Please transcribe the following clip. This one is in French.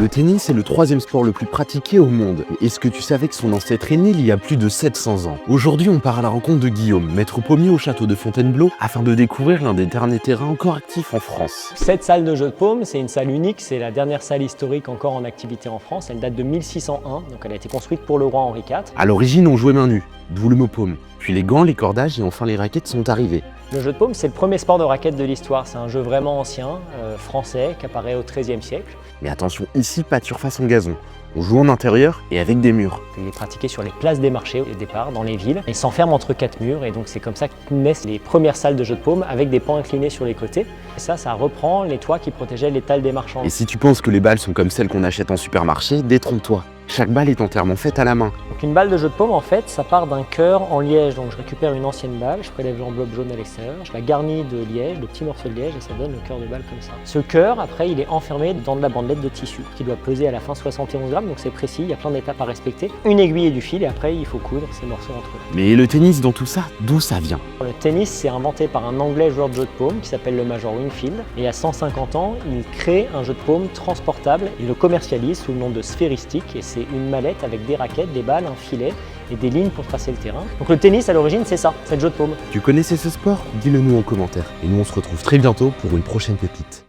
Le tennis est le troisième sport le plus pratiqué au monde. Mais est-ce que tu savais que son ancêtre est né il y a plus de 700 ans? Aujourd'hui, on part à la rencontre de Guillaume, maître pommier au château de Fontainebleau, afin de découvrir l'un des derniers terrains encore actifs en France. Cette salle de jeu de paume, c'est une salle unique, c'est la dernière salle historique encore en activité en France. Elle date de 1601, donc elle a été construite pour le roi Henri IV. À l'origine, on jouait main nue, d'où le mot paume. Puis les gants, les cordages et enfin les raquettes sont arrivés. Le jeu de paume, c'est le premier sport de raquette de l'histoire. C'est un jeu vraiment ancien, français, qui apparaît au XIIIe siècle. Mais attention, ici, pas de surface en gazon. On joue en intérieur et avec des murs. Il est pratiqué sur les places des marchés au départ, dans les villes. Il s'enferme entre 4 murs et donc c'est comme ça que naissent les premières salles de jeu de paume avec des pans inclinés sur les côtés. Et ça reprend les toits qui protégeaient l'étal des marchands. Et si tu penses que les balles sont comme celles qu'on achète en supermarché, détrompe-toi. Chaque balle est entièrement faite à la main. Donc une balle de jeu de paume, en fait, ça part d'un cœur en liège. Donc je récupère une ancienne balle, je prélève l'enveloppe jaune à l'extérieur, je la garnis de liège, de petits morceaux de liège et ça donne le cœur de balle comme ça. Ce cœur, après, il est enfermé dans de la bandelette de tissu qui doit peser à la fin 71 grammes, donc c'est précis, il y a plein d'étapes à respecter. Une aiguille et du fil et après il faut coudre ces morceaux entre eux. Mais le tennis dans tout ça, d'où ça vient? Le tennis, c'est inventé par un Anglais joueur de jeu de paume qui s'appelle le Major Wingfield. Et à 150 ans, il crée un jeu de paume transportable. Il le commercialise sous le nom de Sphéristique et c'est une mallette avec des raquettes, des balles, un filet et des lignes pour tracer le terrain. Donc le tennis, à l'origine, c'est ça, c'est le jeu de paume. Tu connaissais ce sport? Dis-le nous en commentaire. Et nous, on se retrouve très bientôt pour une prochaine pépite.